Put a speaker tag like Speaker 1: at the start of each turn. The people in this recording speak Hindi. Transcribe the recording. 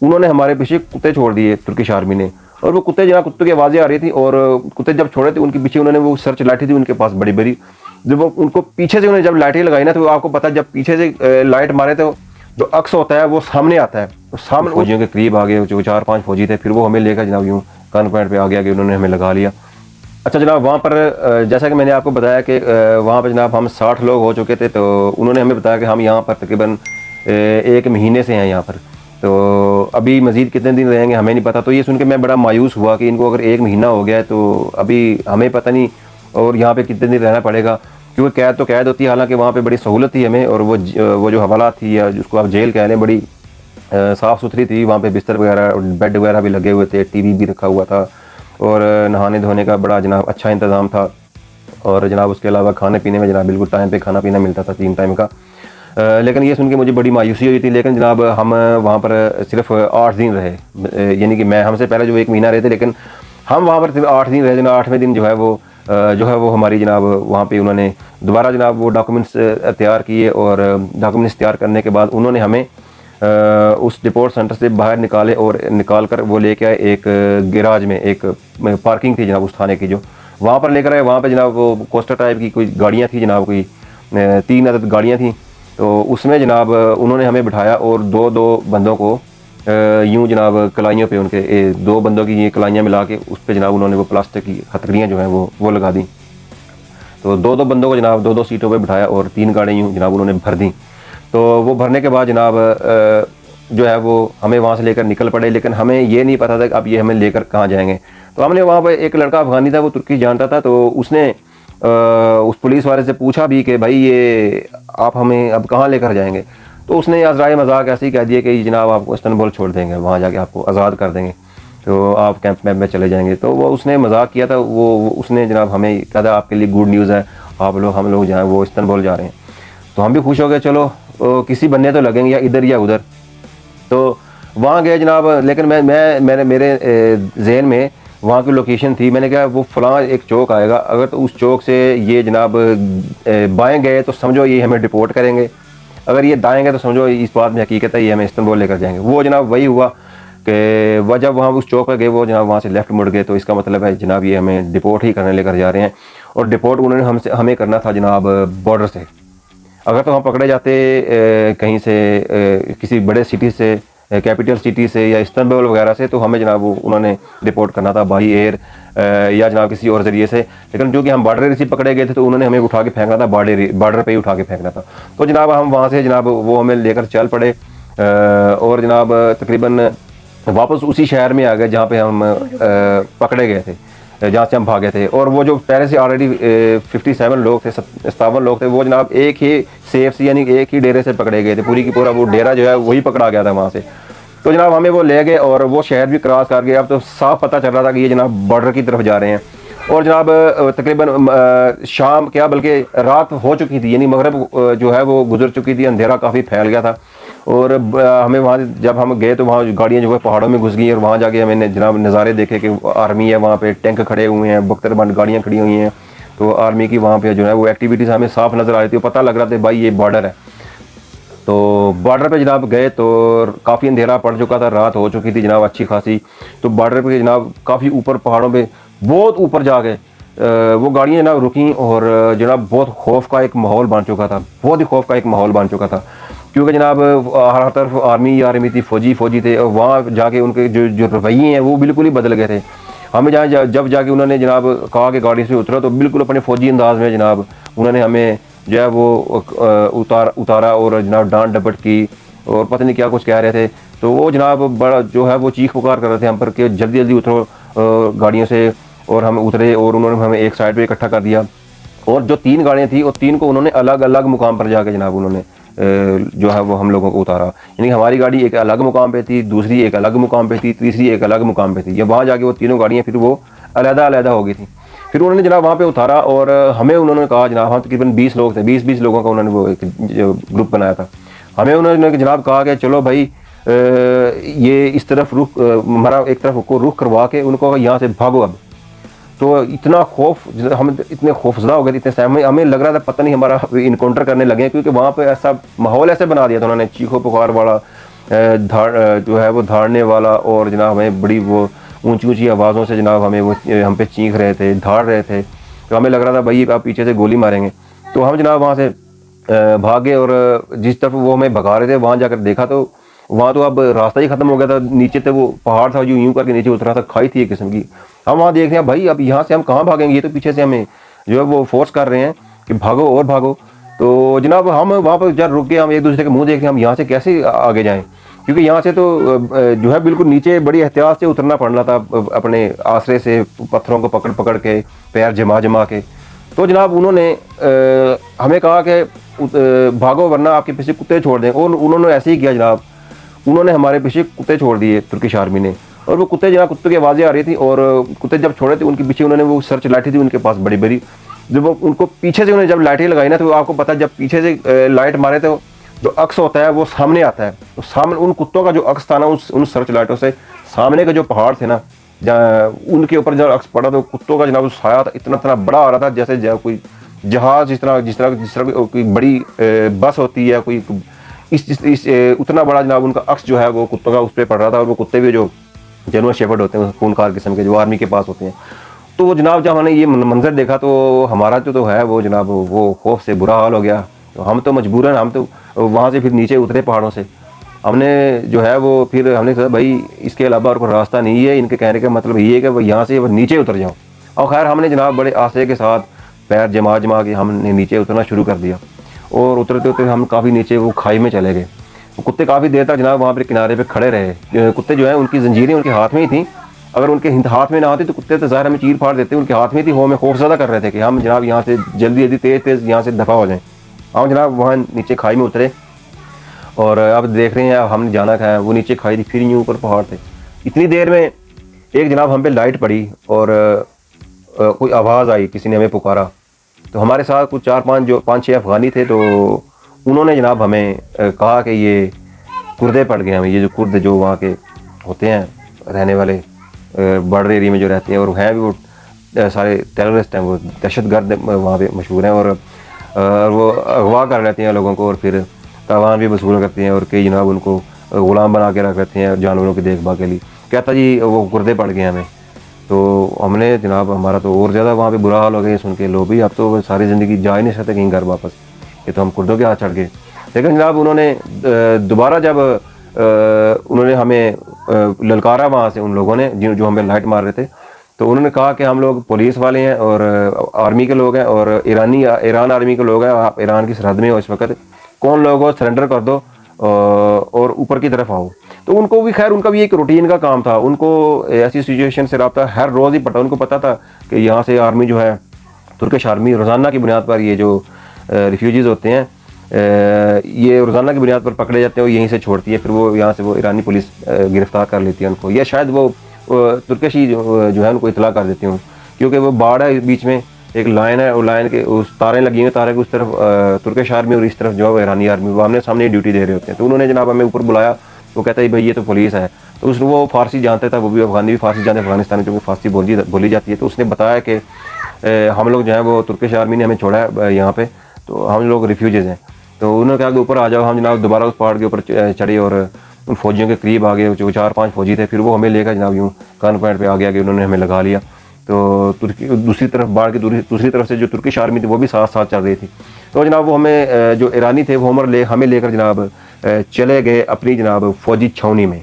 Speaker 1: उन्होंने हमारे पीछे कुत्ते छोड़ दिए तुर्किश आर्मी ने। और वो कुत्ते जनाब, कुत्तों की आवाज़ें आ रही थी और कुत्ते जब छोड़े थे उनके पीछे उन्होंने वो सर्च लाठी थी उनके पास बड़ी बड़ी, जब वो उनको पीछे से उन्होंने जब लाठी लगाई ना, तो आपको पता जब पीछे से लाइट मारे तो जो अक्स होता है वो सामने आता है, तो सामने फौजियों के करीब आ गए, जो 4-5 फौजी थे, फिर वो हमें लेकर जनाब यूँ गन पॉइंट पे आ गया कि उन्होंने हमें लगा लिया। अच्छा जनाब, वहाँ पर जैसा कि मैंने आपको बताया कि वहाँ पर जनाब हम 60 लोग हो चुके थे, तो उन्होंने हमें बताया कि हम यहाँ पर तकरीबन 1 महीने से हैं यहाँ पर, तो अभी मज़ीद कितने दिन रहेंगे हमें नहीं पता। तो ये सुन के मैं बड़ा मायूस हुआ कि इनको अगर 1 महीना हो गया है तो अभी हमें पता नहीं और यहाँ पे कितने दिन रहना पड़ेगा, क्योंकि कैद तो कैद होती है, हालांकि वहाँ पे बड़ी सहूलत थी हमें, और वो जो हवाला थी या जिसको आप जेल कह लें, बड़ी साफ़ सुथरी थी। वहाँ पे बिस्तर वगैरह और बेड वगैरह भी लगे हुए थे, टीवी भी रखा हुआ था, और नहाने धोने का बड़ा जनाब अच्छा इंतज़ाम था, और जनाब उसके अलावा खाने पीने में जनाब बिल्कुल टाइम पे खाना पीना मिलता था 3 टाइम का। लेकिन ये सुन के मुझे बड़ी मायूसी हुई थी। लेकिन जनाब हम वहाँ पर सिर्फ 8 दिन रहे, यानी कि मैं हमसे पहले जो 1 महीना रहे थे, लेकिन हम वहाँ पर सिर्फ 8 दिन रहे। जनाब 8वें दिन जो है वो हमारी जनाब वहाँ पे उन्होंने दोबारा जनाब वो डॉक्यूमेंट्स तैयार किए, और डॉक्यूमेंट्स तैयार करने के बाद उन्होंने हमें उस डिपोर्ट सेंटर से बाहर निकाले, और निकाल कर वो लेके आए एक गैराज में, एक पार्किंग थी जनाब उस थाने की, जो वहाँ पर लेकर आए। वहाँ पे जनाब वो कोस्टर टाइप की कोई गाड़ियाँ थी जनाब, कोई 3 अदद गाड़ियाँ थी, तो उसमें जनाब उन्होंने हमें बिठाया और 2-2 बंदों को यूँ जनाब कलाइयों पे, उनके 2 बंदों की ये कलाइयाँ मिला के उस पर जनाब उन्होंने वो प्लास्टिक की हथकड़ियाँ जो हैं वो लगा दी। तो 2-2 बंदों को जनाब 2-2 सीटों पे बिठाया और 3 गाड़ियाँ यूँ जनाब उन्होंने भर दी। तो वो भरने के बाद जनाब जो है वो हमें वहाँ से लेकर निकल पड़े, लेकिन हमें ये नहीं पता था कि अब ये हमें लेकर कहाँ जाएंगे। तो हमने वहाँ पर एक लड़का अफ़गानी था, वो तुर्की जानता था, तो उसने उस पुलिस वाले से पूछा भी कि भाई ये आप हमें अब कहाँ लेकर जाएंगे। तो उसने अज़राए मजाक ऐसे ही कह दिया कि जनाब आपको इस्तांबुल छोड़ देंगे, वहाँ जाके आपको आज़ाद कर देंगे, तो आप कैंप में चले जाएंगे। तो वो उसने मजाक किया था, वो उसने जनाब हमें कहा था आपके लिए गुड न्यूज़ है, हम लोग जहाँ वो इस्तांबुल जा रहे हैं। तो हम भी खुश हो गए, चलो किसी बनने तो लगेंगे, या इधर या उधर। तो वहाँ गए जनाब, लेकिन मेरे जहन में वहाँ की लोकेशन थी। मैंने कहा वो फलां एक चौक आएगा, अगर तो उस चौक से ये जनाब बाएं गए तो समझो ये हमें डिपोर्ट करेंगे, अगर ये दाएं गए तो समझो इस बात में हकीकत है, ये हमें इस्तांबुल लेकर जाएंगे। वो जनाब वही हुआ कि वह जब वहाँ उस चौक पर गए, वो जनाब वहाँ से लेफ़्ट मुड़ गए, तो इसका मतलब है जनाब ये हमें डिपोर्ट ही करने लेकर जा रहे हैं। और डिपोर्ट उन्होंने हमें करना था जनाब बॉर्डर से। अगर तो हम पकड़े जाते कहीं से किसी बड़े सिटी से, कैपिटल सिटी से या इस्तांबुल वगैरह से, तो हमें जनाब उन्होंने रिपोर्ट करना था बाई एयर या जनाब किसी और ज़रिए से। लेकिन क्योंकि हम बॉर्डर से पकड़े गए थे, तो उन्होंने हमें उठा के फेंकना था, बॉर्डर पे ही उठा के फेंकना था। तो जनाब हम वहाँ से जनाब वो हमें लेकर चल पड़े, और जनाब तकरीबन वापस उसी शहर में आ गए जहाँ पे हम पकड़े गए थे, जहाँ से हम भागे थे। और वो जो पहले से ऑलरेडी 57 लोग थे, 57 लोग थे, वो जनाब एक ही सेफ से, यानी एक ही डेरे से पकड़े गए थे। पूरी की पूरा वो डेरा जो है वही पकड़ा गया था वहाँ से। तो जनाब हमें वो ले गए और वो शहर भी क्रॉस कर गए। अब तो साफ पता चल रहा था कि ये जनाब बॉर्डर की तरफ जा रहे हैं। और जनाब तकरीबन शाम क्या बल्कि रात हो चुकी थी, यानी मगरब जो है वो गुजर चुकी थी, अंधेरा काफ़ी फैल गया था। और हमें वहाँ जब हम गए तो वहाँ गाड़ियाँ जो है पहाड़ों में घुस गई, और वहाँ जाके हमने जनाब नज़ारे देखे कि आर्मी है, वहाँ पे टैंक खड़े हुए हैं, बख्तरबंद गाड़ियाँ खड़ी हुई हैं। तो आर्मी की वहाँ पे जो है वो एक्टिविटीज़ हमें साफ नज़र आ रही थी, पता लग रहा था भाई ये बॉर्डर है। तो बॉर्डर पे जनाब गए तो काफ़ी अंधेरा पड़ चुका था, रात हो चुकी थी जनाब अच्छी खासी। तो बॉर्डर पे जनाब काफ़ी ऊपर पहाड़ों पे बहुत ऊपर जा गए, वो गाड़ियाँ जनाब रुकी, और जनाब बहुत खौफ का एक माहौल बन चुका था, बहुत ही खौफ का एक माहौल बन चुका था। क्योंकि जनाब हर तरफ आर्मी थी, फौजी थे, और वहाँ जाके उनके जो रवैये हैं वो बिल्कुल ही बदल गए थे। हमें जब जाके उन्होंने जनाब कहा कि गाड़ी से उतरा, तो बिल्कुल अपने फ़ौजी अंदाज में जनाब उन्होंने हमें जो है वो उतारा और जनाब डांट डपट की, और पता नहीं क्या कुछ कह रहे थे। तो वो जनाब बड़ा जो है वो चीख पुकार कर रहे थे हम पर कि जल्दी जल्दी उतरो गाड़ियों से। और हम उतरे और उन्होंने हमें एक साइड पे इकट्ठा कर दिया, और जो 3 गाड़ियाँ थी और 3 को उन्होंने अलग अलग मुकाम पर जाके जनाब उन्होंने जो है वो हम लोगों को उतारा। यानी हमारी गाड़ी एक अलग मुकाम पे थी, दूसरी एक अलग मुकाम पे थी, तीसरी एक अलग मुकाम पे थी। जब वहाँ जाके वो तीनों गाड़ियाँ फिर वो अलग-अलग हो गई थी। फिर उन्होंने जनाब वहाँ पे उतारा, और हमें उन्होंने कहा जनाब, हम तकरीबन 20 लोग थे, 20-20 लोगों का उन्होंने वो एक ग्रुप बनाया था। हमें उन्होंने जनाब कहा कि चलो भाई ये इस तरफ रुख, हमारा एक तरफ को रुख करवा के उनको यहाँ से भागो अब। तो इतना खौफ, हम इतने खौफजदा हो गए, इतने समय हमें लग रहा था पता नहीं हमारा इनकाउंटर करने लगे, क्योंकि वहाँ पे ऐसा माहौल ऐसे बना दिया था उन्होंने, चीखो पुकार वाला। जो है वो धाड़ने वाला, और जनाब हमें बड़ी वो ऊंची ऊंची आवाज़ों से जनाब हमें वो हम पे चीख रहे थे, धाड़ रहे थे। तो हमें लग रहा था भाई आप पीछे से गोली मारेंगे। तो हम जनाब वहाँ से भागे, और जिस तरफ वो हमें भगा रहे थे वहाँ जाकर देखा तो वहाँ तो अब रास्ता ही ख़त्म हो गया था। नीचे से वो पहाड़ था जो यूं करके नीचे उतरा था, खाई थी एक किस्म की। हम वहाँ देख रहे हैं भाई अब यहाँ से हम कहाँ भागेंगे, ये तो पीछे से हमें जो है वो फोर्स कर रहे हैं कि भागो और भागो। तो जनाब हम वहाँ पर जब रुक के हम एक दूसरे के मुंह देख रहे हैं हम यहाँ से कैसे आगे जाएँ, क्योंकि यहाँ से तो जो है बिल्कुल नीचे बड़ी एहतियात से उतरना पड़ रहा था, अपने आसरे से पत्थरों को पकड़ पकड़ के, पैर जमा जमा के। तो जनाब उन्होंने हमें कहा कि भागो वरना आपके पीछे कुत्ते छोड़ दें, और उन्होंने ऐसे ही किया जनाब। उन्होंने हमारे पीछे कुत्ते छोड़ दिए तुर्किश आर्मी ने, और वो कुत्ते जनाब, कुत्तों की आवाज़ें आ रही थी, और कुत्ते जब छोड़े थे उनके पीछे उन्होंने वो सर्च लाठी थी उनके पास बड़ी बड़ी, जब वो उनको पीछे से उन्हें जब लाठी लगाई ना, तो आपको पता है जब पीछे से लाइट मारे तो जो अक्स होता है वो सामने आता है। तो सामने उन कुत्तों का जो अक्स था ना, उन सर्च लाइटों से सामने के जो पहाड़ थे ना, उनके ऊपर जब अक्स पड़ा तो कुत्तों का जनाब साया था इतना इतना बड़ा आ रहा था, जैसे कोई जहाज जिस तरह कोई बड़ी बस होती है कोई, इस उतना बड़ा जनाब उनका अक्स जो है वो कुत्तों का उस पर पड़ रहा था। और वो कुत्ते भी जो जर्मन शेफर्ड होते हैं खूनखार किस्म के जो आर्मी के पास होते हैं। तो वो जनाब जब हमने ये मंजर देखा तो हमारा तो है वो जनाब वो खौफ से बुरा हाल हो गया। तो हम तो मजबूरन हम तो वहाँ से फिर नीचे उतरे पहाड़ों से। हमने जो है वो फिर हमने कहा भाई इसके अलावा और कोई रास्ता नहीं है, इनके कहने का मतलब ये है कि वो यहाँ से नीचे उतर जाओ। और खैर हमने जनाब बड़े आस्ते के साथ पैर जमा जमा के हमने नीचे उतरना शुरू कर दिया, और उतरते उतरते हम काफ़ी नीचे वो खाई में चले गए। कुत्ते काफ़ी देर तक जनाब वहाँ पर किनारे पे खड़े रहे। कुत्ते जो है उनकी जंजीरें उनके हाथ में ही थी, अगर उनके हाथ में ना आती तो कुत्ते तो ज़ाहिर हमें चीर फाड़ देते, उनके हाथ में थी। वो हमें खौफज़दा कर रहे थे कि हम जनाब यहाँ से जल्दी जल्दी तेज़ तेज़ यहाँ से दफ़ा हो जाएँ। हम जनाब वहाँ नीचे खाई में उतरे, और अब देख रहे हैं अब हमने जाना कहाँ है। वो नीचे खाई थी, फिर यूँ ऊपर पहाड़ थे। इतनी देर में एक जनाब हम पे लाइट पड़ी, और कोई आवाज़ आई, किसी ने हमें पुकारा। तो हमारे साथ कुछ 5-6 अफ़गानी थे, तो उन्होंने जनाब हमें कहा कि ये कुर्दे पड़ गए हमें, ये जो कुर्द जो वहाँ के होते हैं रहने वाले बॉर्डर एरिया में जो रहते हैं, और हैं भी वो सारे टेररिस्ट हैं, वो दहशतगर्द वहाँ पे मशहूर हैं, और वो अगवा कर लेते हैं लोगों को, और फिर तावान भी वसूल करते हैं, और कई जनाब उनको ग़ुलाम बना के रख लेते हैं जानवरों की देखभाल के लिए। कहता जी वो गुर्दे पड़ गए हमें। तो हमने जनाब हमारा तो और ज़्यादा वहाँ पे बुरा हाल हो गया सुन के, लो भी अब तो सारी ज़िंदगी जा ही नहीं सकते कहीं घर वापस, ये तो हम कुर्दों के हाथ चढ़ गए। लेकिन जनाब उन्होंने दोबारा जब उन्होंने हमें ललकारा वहाँ से, उन लोगों ने जो हमें लाइट मार रहे थे, तो उन्होंने कहा कि हम लोग पुलिस वाले हैं और आर्मी के लोग हैं, और ईरान आर्मी के लोग हैं, आप ईरान की सरहद में हो इस वक्त, कौन लोग हो सरेंडर कर दो और ऊपर की तरफ आओ। तो उनको भी खैर उनका भी एक रूटीन का काम था, उनको ऐसी सिचुएशन से रब्ता हर रोज़ ही पता, उनको पता था कि यहाँ से आर्मी जो है तुर्किश आर्मी रोज़ाना की बुनियाद पर ये जो रिफ्यूजीज़ होते हैं ये रोज़ाना की बुनियाद पर पकड़े जाते हैं और यहीं से छोड़ती है, फिर वो यहाँ से वो ईरानी पुलिस गिरफ़्तार कर लेती है उनको, या शायद वो तुर्किश ही जो है उनको इतला कर देती हूँ, क्योंकि वो बाढ़ है बीच में एक लाइन है, और लाइन के उस तारें लगी हैं, तारे की उस तरफ तुर्किश आर्मी और इस तरफ जो है ईरानी आर्मी, वो हमने सामने ड्यूटी दे रहे होते हैं। तो उन्होंने जनाब हमें ऊपर बुलाया, वो कहता है भाई ये तो पुलिस है। तो उस वो फ़ारसी जानता था, वो भी अफगानी भी फ़ारसी जानते, अफगानिस्तान में क्योंकि फ़ारसी बोली जाती है। तो उसने बताया कि हम लोग जो है वो तुर्किश आर्मी ने हमें छोड़ा है यहाँ पे, तो हम लोग रिफ्यूजीज़ हैं। तो उन्होंने कहा कि ऊपर आ जाओ। हम जनाब दोबारा उस पहाड़ के ऊपर चढ़े और उन फौजियों के करीब आ गए, जो 4-5 फौजी थे, फिर वो हमें लेकर जनाब यूँ गन पॉइंट पे आ गया, उन्होंने हमें लगा लिया। तो तुर्की दूसरी तरफ बाढ़ की दूसरी तरफ से जो तुर्किश आर्मी थी वो भी साथ साथ चल रही थी। तो जनाब वो हमें जो ईरानी थे वो हमें लेकर जनाब चले गए अपनी जनाब फ़ौजी छावनी में।